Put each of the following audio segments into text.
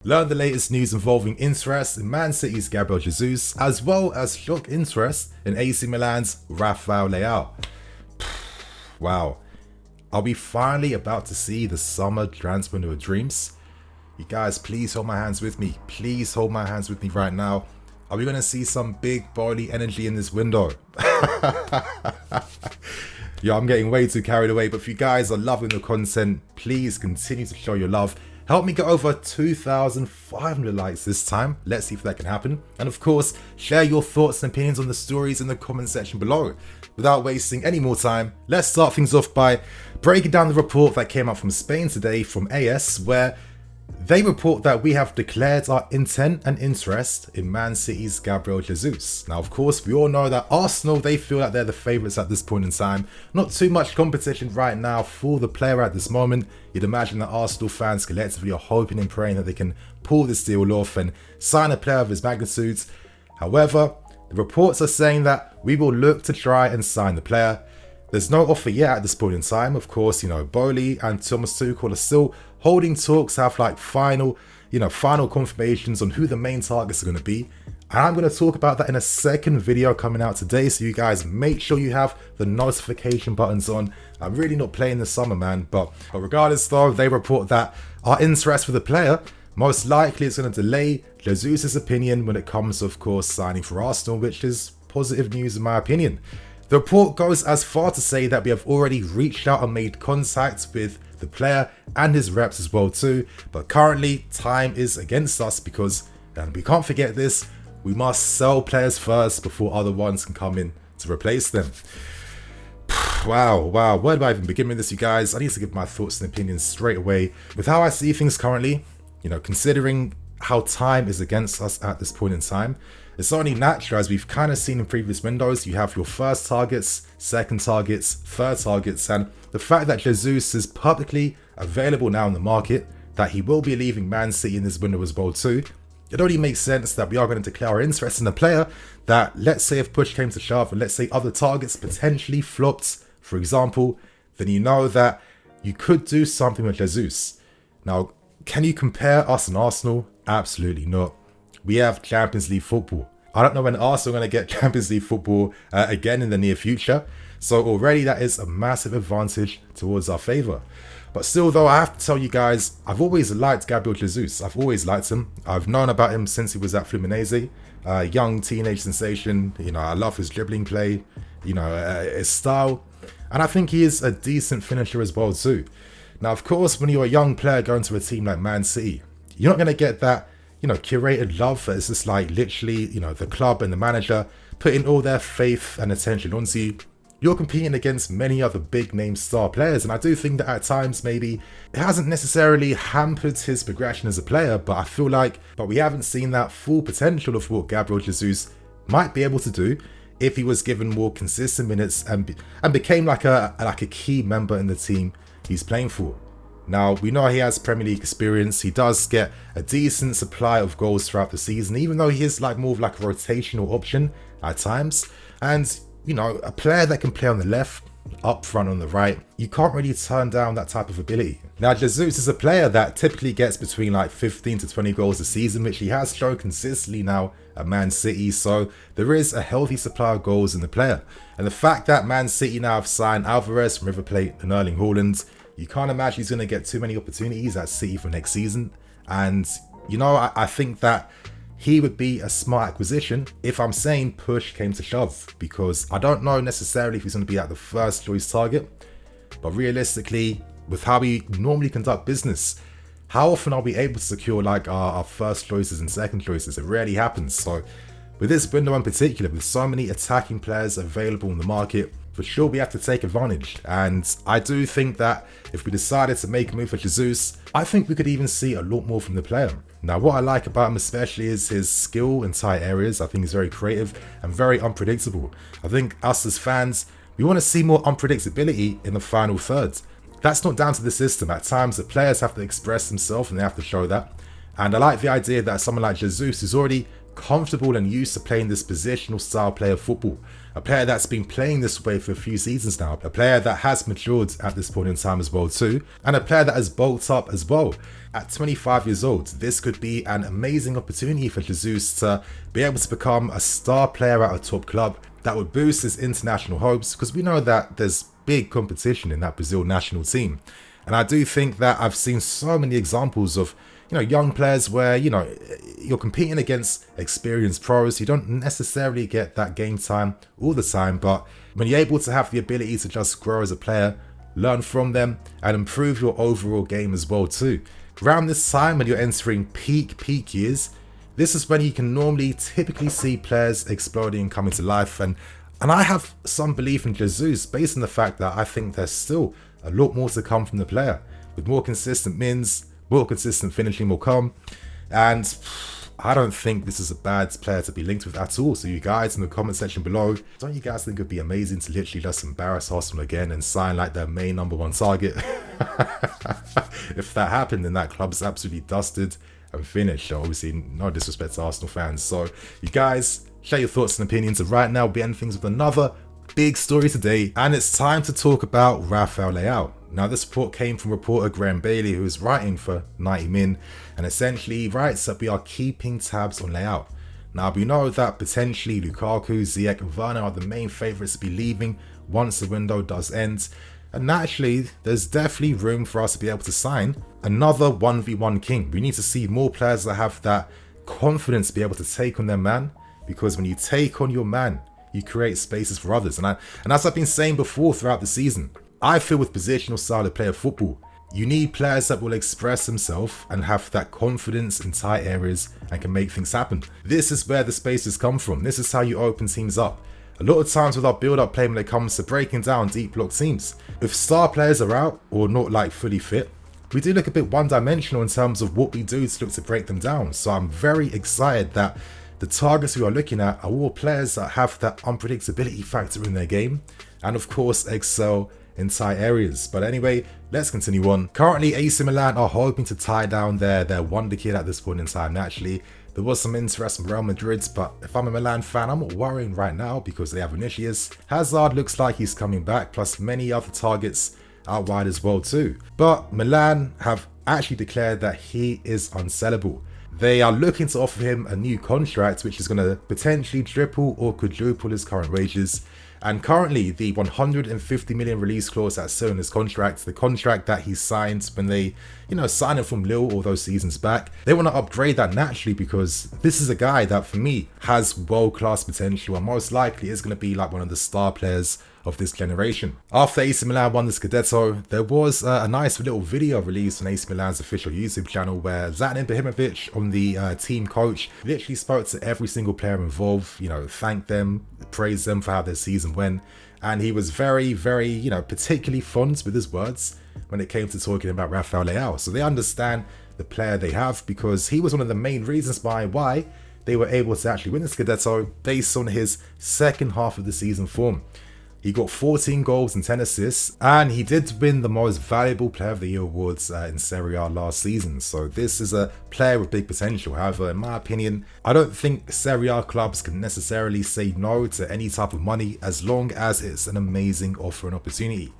Learn the latest news involving interest in Man City's Gabriel Jesus, as well as shock interest in AC Milan's RAFAEL LEAO. Wow, are we finally about to see the summer transfer window of dreams? You guys, please hold my hands with me. Please hold my hands with me right now. Are we going to see some big BOEHLY energy in this window? Yeah, I'm getting way too carried away, but if you guys are loving the content, please continue to show your love. Help me get over 2,500 likes this time. Let's see if that can happen. And of course, share your thoughts and opinions on the stories in the comment section below. Without wasting any more time, let's start things off by breaking down the report that came out from Spain today from AS, where they report that we have declared our intent and interest in Man City's Gabriel Jesus. Now, of course, we all know that Arsenal, they feel like they're the favourites at this point in time. Not too much competition right now for the player at this moment. You'd imagine that Arsenal fans collectively are hoping and praying that they can pull this deal off and sign a player of his magnitudes. However, the reports are saying that we will look to try and sign the player. There's no offer yet at this point in time. Of course, BOEHLY and Thomas Tuchel are still holding talks, have like final confirmations on who the main targets are going to be. And I'm going to talk about that in a second video coming out today. So you guys make sure you have the notification buttons on. I'm really not playing this summer, man. But regardless though, they report that our interest for the player most likely is going to delay Jesus' opinion when it comes, of course, signing for Arsenal, which is positive news in my opinion. The report goes as far to say that we have already reached out and made contact with the player and his reps as well too, but currently time is against us because, and we can't forget this, we must sell players first before other ones can come in to replace them. Wow, where do I even begin with this, you guys? I need to give my thoughts and opinions straight away. With how I see things currently, considering how time is against us at this point in time, it's only natural, as we've kind of seen in previous windows, you have your first targets, second targets, third targets, and the fact that Jesus is publicly available now in the market, that he will be leaving Man City in this window as well too, it only makes sense that we are going to declare our interest in a player that, let's say if push came to shove and let's say other targets potentially flopped, for example, then you know that you could do something with Jesus. Now, can you compare us and Arsenal? Absolutely not. We have Champions League football. I don't know when Arsenal are going to get Champions League football again in the near future. So already that is a massive advantage towards our favour. But still though, I have to tell you guys, I've always liked Gabriel Jesus. I've always liked him. I've known about him since he was at Fluminense. Young teenage sensation. I love his dribbling play, his style. And I think he is a decent finisher as well too. Now, of course, when you're a young player going to a team like Man City, you're not going to get that curated love that is just like literally, the club and the manager putting all their faith and attention onto you. You're competing against many other big name star players, and I do think that at times maybe it hasn't necessarily hampered his progression as a player, but I feel like we haven't seen that full potential of what Gabriel Jesus might be able to do if he was given more consistent minutes and became like a key member in the team he's playing for. Now, we know he has Premier League experience. He does get a decent supply of goals throughout the season, even though he is more of a rotational option at times. And, a player that can play on the left, up front on the right, you can't really turn down that type of ability. Now, Jesus is a player that typically gets between 15 to 20 goals a season, which he has shown consistently now at Man City. So there is a healthy supply of goals in the player. And the fact that Man City now have signed Alvarez from River Plate and Erling Haaland, you can't imagine he's going to get too many opportunities at City for next season. And, I think that he would be a smart acquisition if I'm saying push came to shove, because I don't know necessarily if he's going to be at the first choice target. But realistically, with how we normally conduct business, how often are we able to secure our first choices and second choices? It rarely happens. So with this window in particular, with so many attacking players available in the market, for sure we have to take advantage. And I do think that if we decided to make a move for Jesus, I think we could even see a lot more from the player. Now, what I like about him especially is his skill in tight areas. I think he's very creative and very unpredictable. I think us as fans, we want to see more unpredictability in the final third. That's not down to the system. At times, the players have to express themselves and they have to show that. And I like the idea that someone like Jesus, who's already comfortable and used to playing this positional style player football. A player that's been playing this way for a few seasons now. A player that has matured at this point in time as well too. And a player that has bulked up as well. At 25 years old, this could be an amazing opportunity for Jesus to be able to become a star player at a top club that would boost his international hopes, because we know that there's big competition in that Brazil national team. And I do think that I've seen so many examples of, young players where, you're competing against experienced pros. You don't necessarily get that game time all the time, but when you're able to have the ability to just grow as a player, learn from them, and improve your overall game as well too. Around this time when you're entering peak years, this is when you can typically see players exploding and coming to life. And I have some belief in Jesus based on the fact that I think there's still a lot more to come from the player. With more consistent wins, more consistent finishing will come. And I don't think this is a bad player to be linked with at all. So you guys in the comment section below, don't you guys think it would be amazing to literally just embarrass Arsenal again and sign like their main #1 target? If that happened, then that club's absolutely dusted and finished. Obviously, no disrespect to Arsenal fans. So you guys, share your thoughts and opinions. And right now, we'll be ending things with another big story today. And it's time to talk about RAFAEL LEAO. Now, this report came from reporter BOEHLY, who is writing for 90 Min, and essentially writes that we are keeping tabs on LEAO. Now, we know that potentially Lukaku, Ziyech and Werner are the main favourites to be leaving once the window does end. And naturally, there's definitely room for us to be able to sign another 1v1 king. We need to see more players that have that confidence to be able to take on their man, because when you take on your man, you create spaces for others. And as I've been saying before throughout the season, I feel with positional style of player football, you need players that will express themselves and have that confidence in tight areas and can make things happen. This is where the spaces come from. This is how you open teams up. A lot of times with our build-up play when it comes to breaking down deep block teams, if star players are out or not fully fit, we do look a bit one-dimensional in terms of what we do to look to break them down. So I'm very excited that the targets we are looking at are all players that have that unpredictability factor in their game and of course excel in tight areas. But anyway, let's continue on. Currently, AC Milan are hoping to tie down their wonder kid at this point in time. Naturally, there was some interest from Real Madrid, but if I'm a Milan fan, I'm not worrying right now because they have Vinicius. Hazard looks like he's coming back, plus many other targets out wide as well too. But Milan have actually declared that he is unsellable. They are looking to offer him a new contract, which is going to potentially triple or quadruple his current wages. And currently, the 150 million release clause that's still in his contract, the contract that he signed when they, signed him from Lille all those seasons back, they want to upgrade that naturally because this is a guy that, for me, has world-class potential and most likely is going to be like one of the star players of this generation. After AC Milan won the Scudetto, there was a nice little video released on AC Milan's official YouTube channel where Zlatan Ibrahimovic, on the team coach, literally spoke to every single player involved, thanked them, praised them for how their season went, and he was very, very, particularly fond with his words when it came to talking about RAFAEL LEAO. So they understand the player they have because he was one of the main reasons why they were able to actually win the Scudetto based on his second half of the season form. He got 14 goals and 10 assists, and he did win the most valuable player of the year awards in Serie A last season. So this is a player with big potential. However, in my opinion, I don't think Serie A clubs can necessarily say no to any type of money as long as it's an amazing offer and opportunity.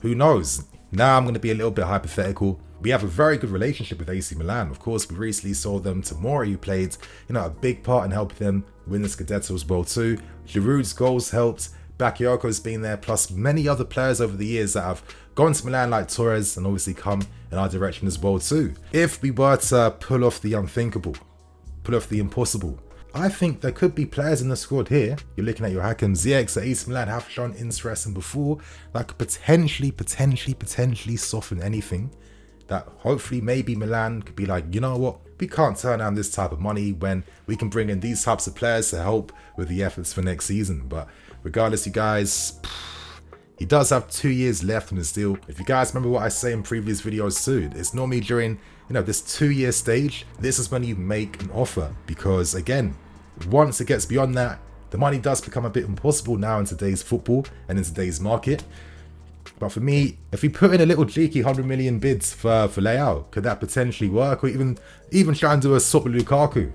Who knows? Now I'm going to be a little bit hypothetical. We have a very good relationship with AC Milan. Of course, we recently saw them tomorrow. You played, a big part in helping them win the Scudetto as well too. Giroud's goals helped. Bakayoko's been there, plus many other players over the years that have gone to Milan like Torres and obviously come in our direction as well too. If we were to pull off the unthinkable, pull off the impossible, I think there could be players in the squad here. You're looking at your Hakim Ziyech that AC Milan have shown interest in before that could potentially soften anything. That hopefully maybe Milan could be like, you know what, we can't turn down this type of money when we can bring in these types of players to help with the efforts for next season. But regardless, you guys, he does have 2 years left on his deal. If you guys remember what I say in previous videos too, it's normally during, this 2-year stage, this is when you make an offer. Because again, once it gets beyond that, the money does become a bit impossible now in today's football and in today's market. But for me, if we put in a little cheeky 100 million bids for Leao, could that potentially work? Or even try and do a swap with Lukaku?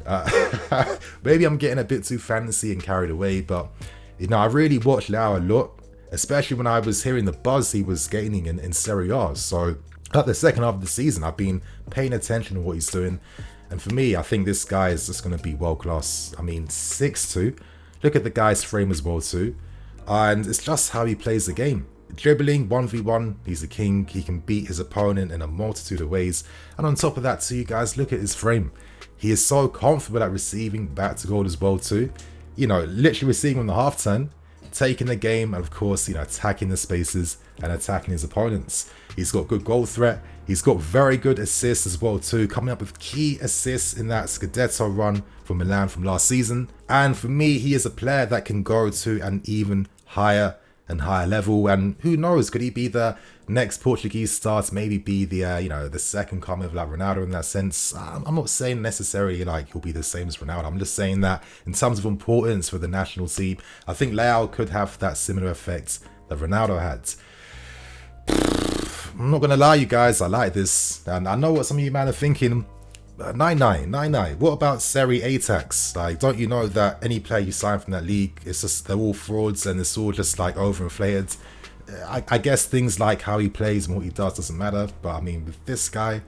Maybe I'm getting a bit too fancy and carried away, but you know, I really watched Leao a lot, especially when I was hearing the buzz he was gaining in Serie A. So at the second half of the season, I've been paying attention to what he's doing. And for me, I think this guy is just going to be world class. I mean, 6'2". Look at the guy's frame as well too. And it's just how he plays the game. Dribbling 1v1, he's a king. He can beat his opponent in a multitude of ways. And on top of that too, guys, look at his frame. He is so comfortable at receiving back to goal as well too. You know, literally receiving on the half turn, taking the game, and of course, you know, attacking the spaces and attacking his opponents. He's got good goal threat. He's got very good assists as well too, coming up with key assists in that Scudetto run from Milan from last season. And for me, he is a player that can go to an even higher and higher level. And who knows, could he be the next Portuguese star to maybe be the you know, the second coming of like Ronaldo in that sense? I'm not saying necessarily like he'll be the same as Ronaldo. I'm just saying that in terms of importance for the national team, I think Leao could have that similar effect that Ronaldo had. I'm not gonna lie, you guys, I like this, and I know what some of you man are thinking. 9-9. What about Serie A tax? Like, don't you know that any player you sign from that league, it's just, they're all frauds and it's all just like overinflated? I guess things like how he plays and what he does doesn't matter, but I mean, with this guy,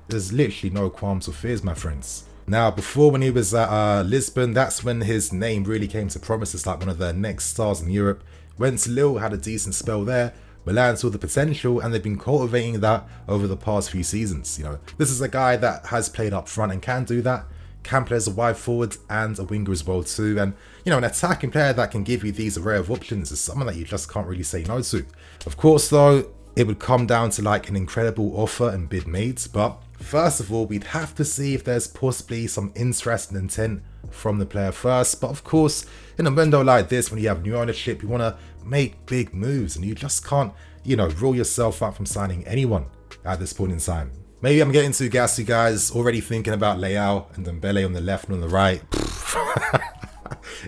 there's literally no qualms or fears, my friends. Now, before, when he was at Lisbon, that's when his name really came to promise as like one of the next stars in Europe. Went to Lille, had a decent spell there. Milan saw the potential, and they've been cultivating that over the past few seasons. You know, this is a guy that has played up front and can do that, can play as a wide forward and a winger as well too. And you know, an attacking player that can give you these array of options is someone that you just can't really say no to. Of course though, it would come down to like an incredible offer and bid made, but first of all, we'd have to see if there's possibly some interest and intent from the player first. But of course, in a window like this, when you have new ownership, you want to make big moves, and you just can't, you know, rule yourself out from signing anyone at this point in time. Maybe I'm getting too gassy, guys, already thinking about Leao and Dembele on the left and on the right.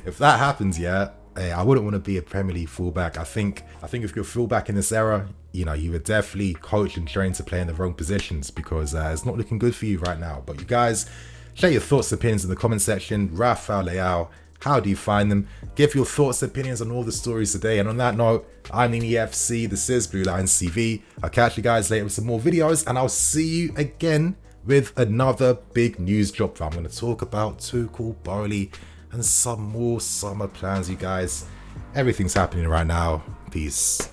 If that happens, yeah, hey, I wouldn't want to be a Premier League fullback. I think if you're a fullback in this era, you know, you were definitely coached and trained to play in the wrong positions, because it's not looking good for you right now. But you guys, share your thoughts and opinions in the comment section. RAFAEL LEAO, how do you find them? Give your thoughts and opinions on all the stories today. And on that note, I'm in EFC, this is Blue Lions TV. I'll catch you guys later with some more videos, and I'll see you again with another big news drop. I'm going to talk about Tuchel, BOEHLY, and some more summer plans, you guys. Everything's happening right now. Peace.